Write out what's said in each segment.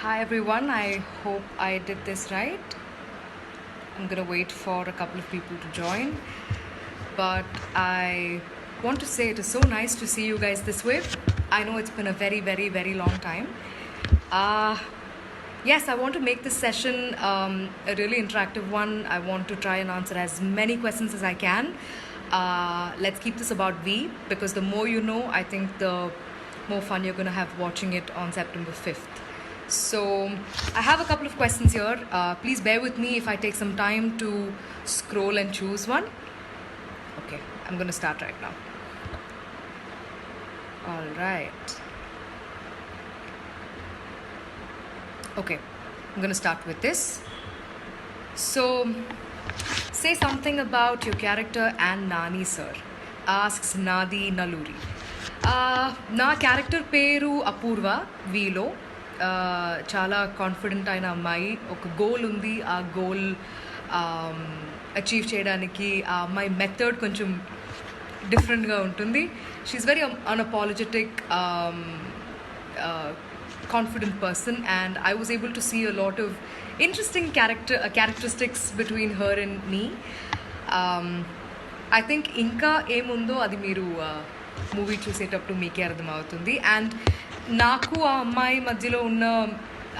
Hi everyone, I hope I did this right. I'm gonna wait for a couple of people to join, but I want to say it is so nice to see you guys this way. I know it's been a very long time. Uh, yes, I want to make this session a really interactive one. I want to try and answer as many questions as I can. Let's keep this about V, because the more you know, I think the more fun you're going to have watching it on September 5th. So I have a couple of questions here. Please bear with me if I take some time to scroll and choose one. Okay, I'm going to start right now. All right. Okay, I'm going to start with this. So, say something about your character and Nani sir, asks Nadi Naluri. నా character పేరు అపూర్వ వీలో చాలా confident అయిన అమ్మాయి. ఒక goal ఉంది, ఆ goal achieve చేయడానికి ఆ అమ్మాయి మెథడ్ కొంచెం డిఫరెంట్గా ఉంటుంది. She's very unapologetic confident person, and I was able to see a lot of interesting characteristics between her and me. I think ఇంకా ఏముందో అది మీరు మూవీ చూసేటప్పుడు మీకే అర్థమవుతుంది. అండ్ నాకు ఆ అమ్మాయి మధ్యలో ఉన్న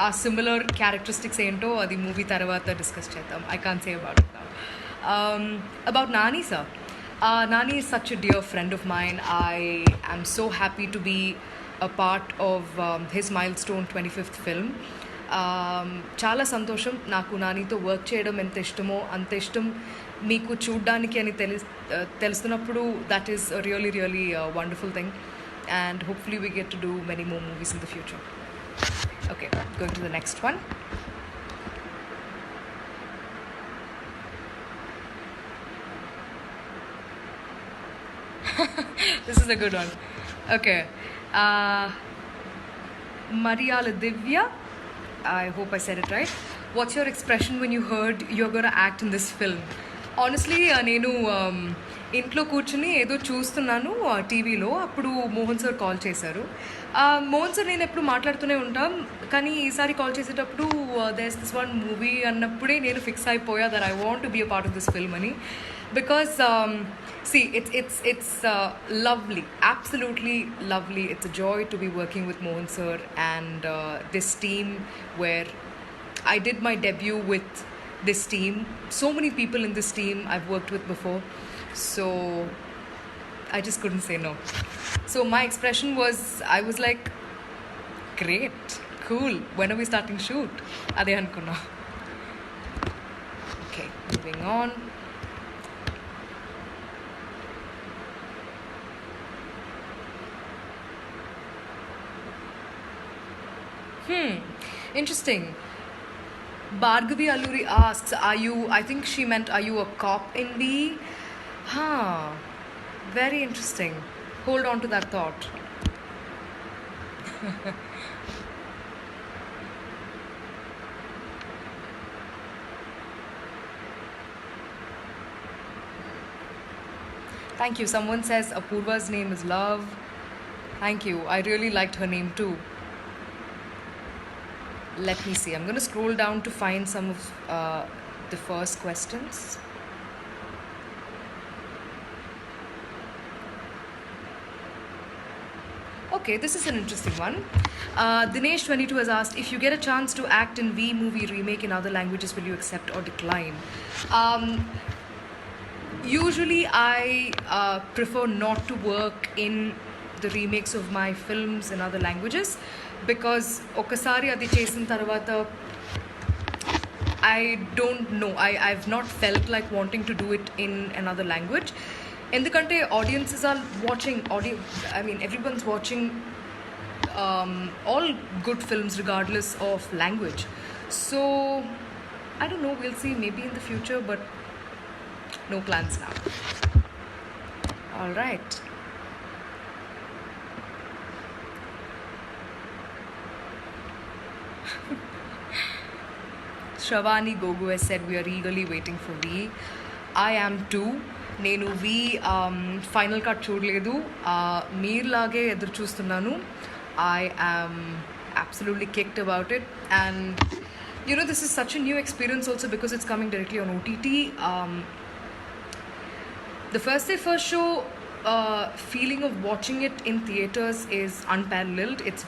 ఆ సిమిలర్ క్యారెక్టరిస్టిక్స్ ఏంటో అది మూవీ తర్వాత డిస్కస్ చేద్దాం. I can say about Nani sir. Nani is such a dear friend of mine. I am so happy to be a part of his milestone 25th film. చాలా సంతోషం. నాకు నానితో వర్క్ చేయడం ఎంత ఇష్టమో అంత ఇష్టం మీకు చూడ్డానికి అని తెలుస్తున్నప్పుడు that is really wonderful thing, and hopefully we get to do many more movies in the future. Okay, going to the next one. This is a good one. Okay. Mariala Divya, I hope I said it right. What's your expression when you heard you're going to act in this film? Honestly, నేను ఇంట్లో కూర్చుని ఏదో చూస్తున్నాను టీవీలో, అప్పుడు Mohan sir call చేశారు. Mohan sir నేను ఎప్పుడు మాట్లాడుతూనే ఉంటాం, కానీ ఈసారి కాల్ చేసేటప్పుడు దేర్స్ దిస్ వన్ మూవీ అన్నప్పుడే నేను ఫిక్స్ అయిపోయా that I want to be a part of this film అని. Because see, it's lovely, absolutely lovely. It's a joy to be working with Mohan sir and this team, where I did my debut with this team. So many people in this team I've worked with before, so I just couldn't say no. So my expression was, I was like, great, cool, when are we starting shoot? Ade anukunna. Okay, moving on. Interesting. Bhargavi Alluri asks, I think she meant, are you a cop in V? Very interesting. Hold on to that thought. Thank you. Someone says Apurva's name is Love. Thank you. I really liked her name too. Let me see. I'm going to scroll down to find some of the first questions. Okay, this is an interesting one. Dinesh22 has asked, if you get a chance to act in V movie remake in other languages, will you accept or decline? Usually I prefer not to work in the remakes of my films in other languages, because ఒకసారి అది చేసిన తర్వాత I don't know, I've not felt like wanting to do it in another language. ఎందుకంటే audiences are watching, everyone's watching all good films regardless of language. So I don't know, we'll see, maybe in the future, but no plans now. All right. Shravani Gogu has said, we are eagerly waiting for V. I am too. నేను V final cut చూడలేదు, మీరులాగే ఎదురు చూస్తున్నాను. I am absolutely kicked about it. And this is such a new experience also because it's coming directly on OTT. The first day first show feeling of watching it in theaters is unparalleled. It's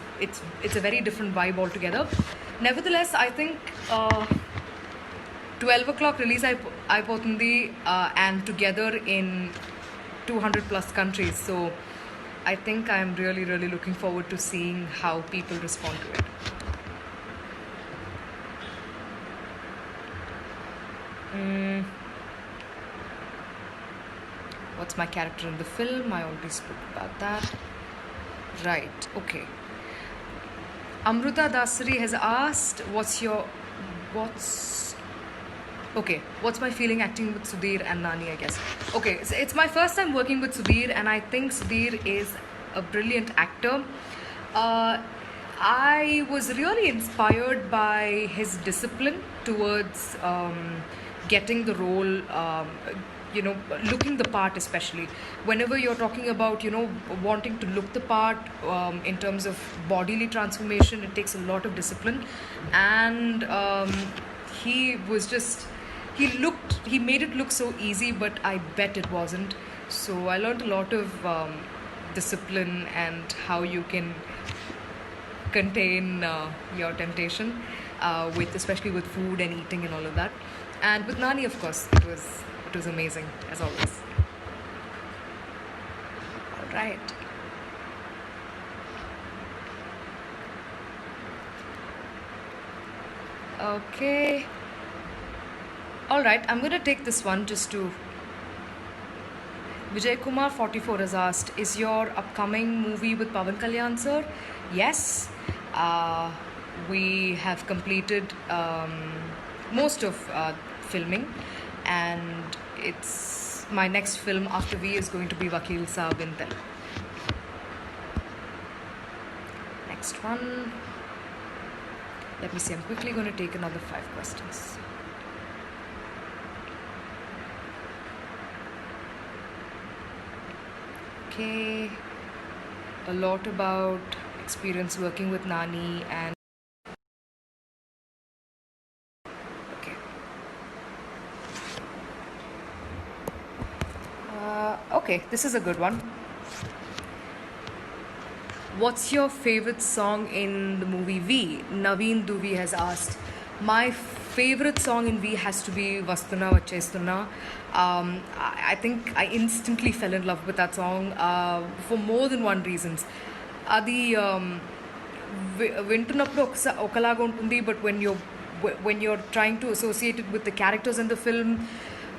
a very different vibe altogether. Nevertheless, I think 12 o'clock release అయిపోతుంది and together in 200 plus countries. So I think I'm really, really looking forward to seeing how people respond to it. What's my character in the film? I already spoke about that. Right, okay. Amruta Dasari has asked, what's my feeling acting with Sudhir and Nani, I guess. Okay, so it's my first time working with Sudhir, and I think Sudhir is a brilliant actor. I was really inspired by his discipline towards getting the role, looking the part, especially whenever you're talking about wanting to look the part in terms of bodily transformation. It takes a lot of discipline, and he made it look so easy, but I bet it wasn't. So I learned a lot of discipline and how you can contain your temptation especially with food and eating and all of that. And with Nani, of course, it was amazing as always. All right. Okay. All right, I'm going to take this one just to... Vijay Kumar 44 has asked, is your upcoming movie with Pawan Kalyan, sir? Yes. We have completed most of filming, and it's my next film after V is going to be Vakil Saab in Telugu. Next one. Let me see, I'm quickly going to take another 5 questions. Okay, a lot about experience working with Nani and okay, this is a good one. What's your favorite song in the movie V? Naveen Duvi has asked. My favorite song in V has to be Vastuna Vachestunna. I think I instantly fell in love with that song for more than one reasons. అది వింటున్నప్పుడు ఒకలాగా ఉంటుంది, but when you're trying to associate it with the characters in the film,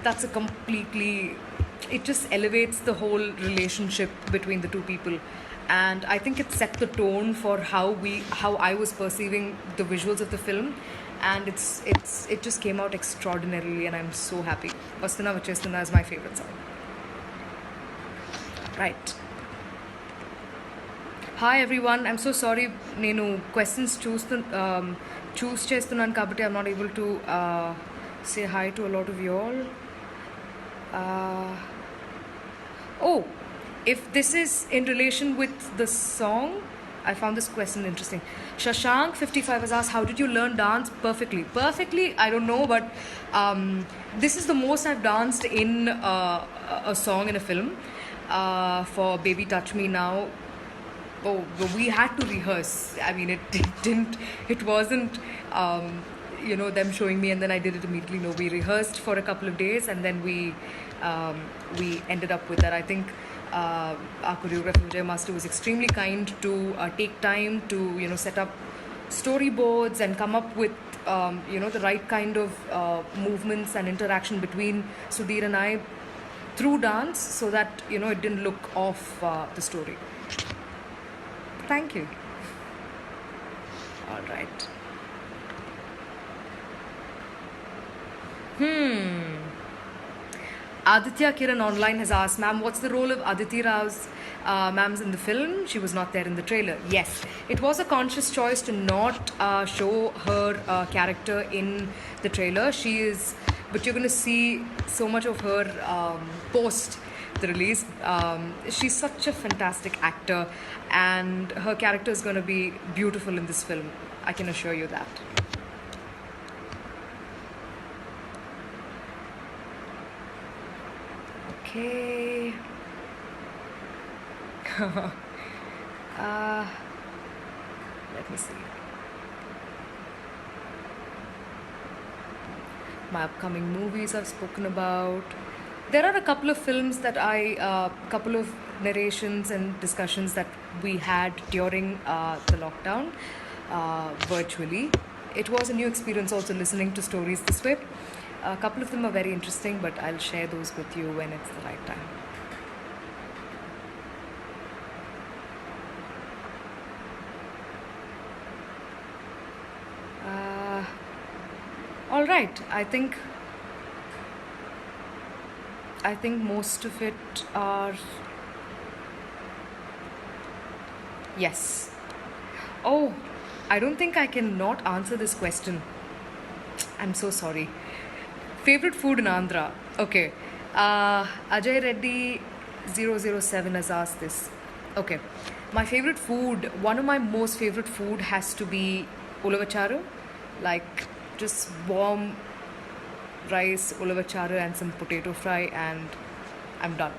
that's a completely... It just elevates the whole relationship between the two people. And I think it set the tone for how I was perceiving the visuals of the film, and it just came out extraordinarily, and I'm so happy. Vastuna Vachestunna is my favorite song. Right. Hi everyone, I'm so sorry, nenu questions choose chestunnanu kabatti I'm not able to say hi to a lot of you all. If this is in relation with the song, I found this question interesting. Shashank 55 has asked, how did you learn dance perfectly? I don't know, but this is the most I've danced in a song in a film. For Baby Touch Me Now, we had to rehearse. I mean, it wasn't them showing me and then I did it immediately. No, we rehearsed for a couple of days, and then we ended up with that. I think our choreographer Vijay Master was extremely kind to take time to set up storyboards and come up with the right kind of movements and interaction between Sudhir and I through dance, so that it didn't look off the story. Thank you. All right. Aditya Kiran Online has asked, ma'am, what's the role of Aditi Rao's ma'am's in the film? She was not there in the trailer. Yes, it was a conscious choice to not show her character in the trailer. But you're going to see so much of her post the release. She's such a fantastic actor, and her character is going to be beautiful in this film. I can assure you that. Okay. uh, Let me see. My upcoming movies I've spoken about. There are a couple of films that couple of narrations and discussions that we had during the lockdown virtually. It was a new experience also listening to stories this way. A couple of them are very interesting, but I'll share those with you when it's the right time. All right, I think most of it are yes. Oh, I don't think I can not answer this question. I'm so sorry. Favorite food in Andhra? Okay. Ajay Reddy 007 has asked this. Okay. My favorite food, one of my most favorite food has to be ulavacharu. Like just warm rice, ulavacharu and some potato fry and I'm done.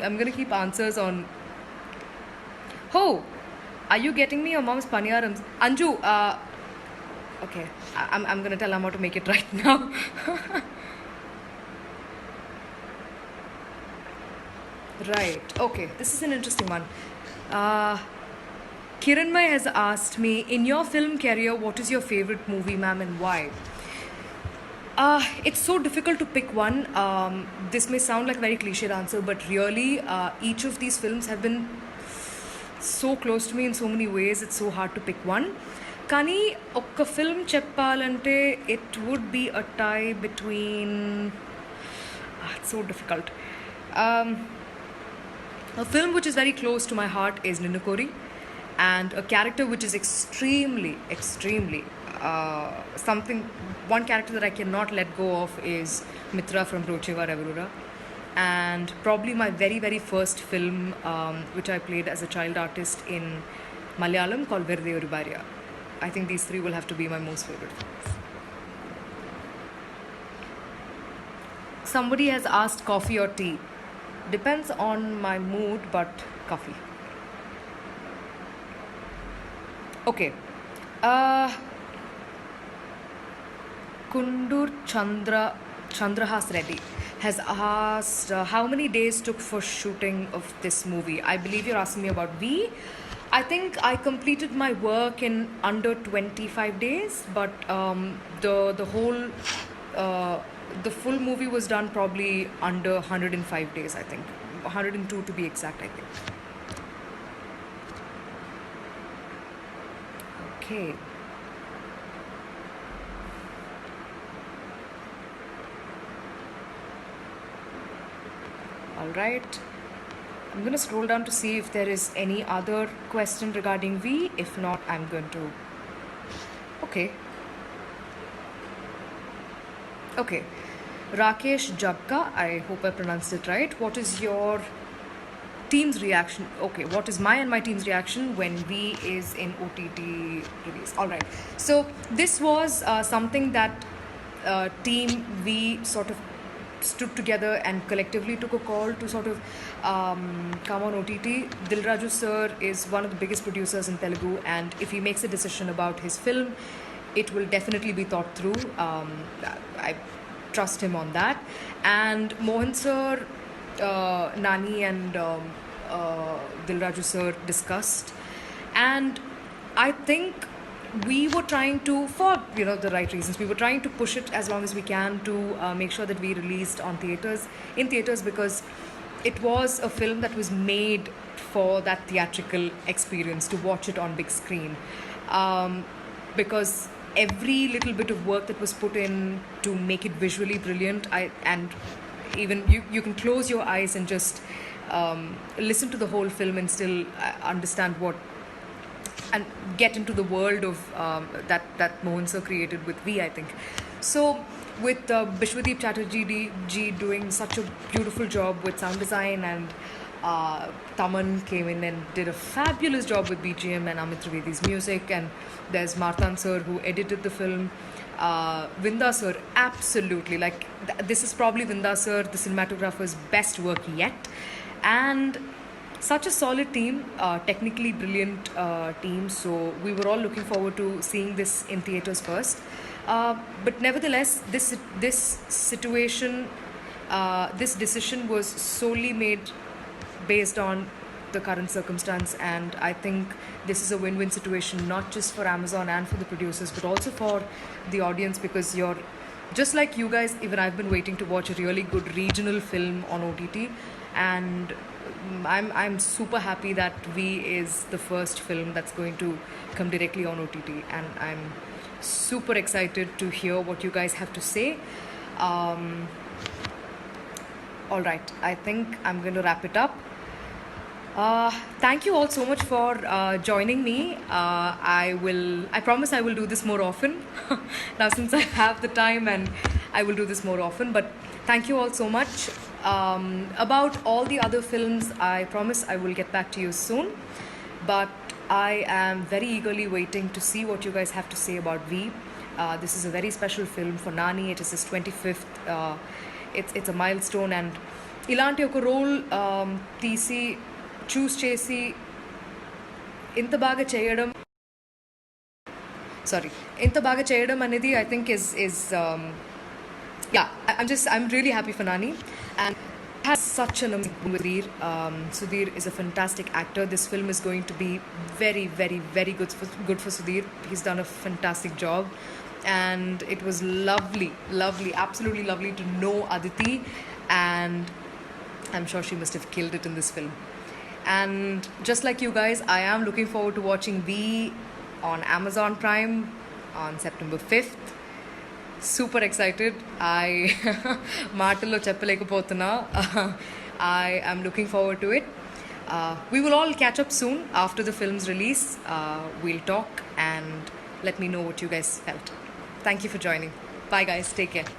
I'm gonna keep answers on. Oh, are you getting me your mom's paniyarams? Anju, okay, I'm gonna tell Amma to make it right now. Right, okay, this is an interesting one. Kiranmay has asked me, in your film career, what is your favorite movie, ma'am, and why? It's so difficult to pick one. This may sound like a very cliched answer, but really, each of these films have been so close to me in so many ways. It's so hard to pick one. కానీ ఒక్క film చెప్పాలంటే it would be a tie between. It's so difficult. Um, a film which is very close to my heart is Ninukori, and a character which is extremely something. One character that I cannot let go of is Mitra from Rocheva Revarura, and probably my very first film which I played as a child artist in Malayalam called Verde Oribaria. I think these three will have to be my most favorite films. Somebody has asked coffee or tea. Depends on my mood, but coffee. Okay. Kundur Chandrahas Reddy has asked how many days took for shooting of this movie. I believe you're asking me about V. I think I completed my work in under 25 days, but the whole the full movie was done probably under 105 days. I think 102 to be exact. I think. Okay. All right. I'm going to scroll down to see if there is any other question regarding V. If not, I'm going to. Okay. Okay. Rakesh Jagka, I hope I pronounced it right. What is your team's reaction? Okay, what is my and my team's reaction when V is in OTT release? All right. So this was something that Team V sort of stood together and collectively took a call to sort of come on OTT. Dilraju sir is one of the biggest producers in Telugu, and if he makes a decision about his film, it will definitely be thought through. I trust him on that. And Mohan sir, Nani and Dilraju sir discussed, and I think we were trying to, for the right reasons, we were trying to push it as long as we can to make sure that we released in theaters, because it was a film that was made for that theatrical experience, to watch it on big screen, because every little bit of work that was put in to make it visually brilliant, and even you can close your eyes and just listen to the whole film and still understand what and get into the world of that Mohan sir created with V, I think. So with Bishwadeep Chatterjee ji doing such a beautiful job with sound design, and Taman came in and did a fabulous job with BGM and Amit Trivedi's music, and there's Martan sir who edited the film. Vinda sir, absolutely, like this is probably Vinda sir, the cinematographer's best work yet, and such a solid team, technically brilliant team. So we were all looking forward to seeing this in theaters first. But nevertheless, this situation, this decision was solely made based on the current circumstance, and I think this is a win-win situation, not just for Amazon and for the producers, but also for the audience, because you're just like you guys. Even I've been waiting to watch a really good regional film on OTT, and I'm super happy that V is the first film that's going to come directly on OTT, and I'm super excited to hear what you guys have to say. All right, I think I'm going to wrap it up. Thank you all so much for joining me. I promise I will do this more often. Now, since I have the time, and I will do this more often. But thank you all so much. About all the other films, I promise I will get back to you soon. But I am very eagerly waiting to see what you guys have to say about V. This is a very special film for Nani. It is his 25th. It's a milestone, and ilanti oka role తీసి చూస్ చేసి ఇంత బాగా చేయడం అనేది I think is yeah, I'm really happy for Nani, and has such an amazing Sudhir. Sudhir is a fantastic actor. This film is going to be very, very, very good for Sudhir. He's done a fantastic job, and it was lovely, absolutely lovely to know Aditi, and I'm sure she must have killed it in this film. And just like you guys, I am looking forward to watching V on Amazon Prime on September 5th. Super excited. మాటల్లో చెప్పలేకపోతున్నా. I am looking forward to it. We will all catch up soon after the film's release. We'll talk and let me know what you guys felt. Thank you for joining. Bye guys, take care.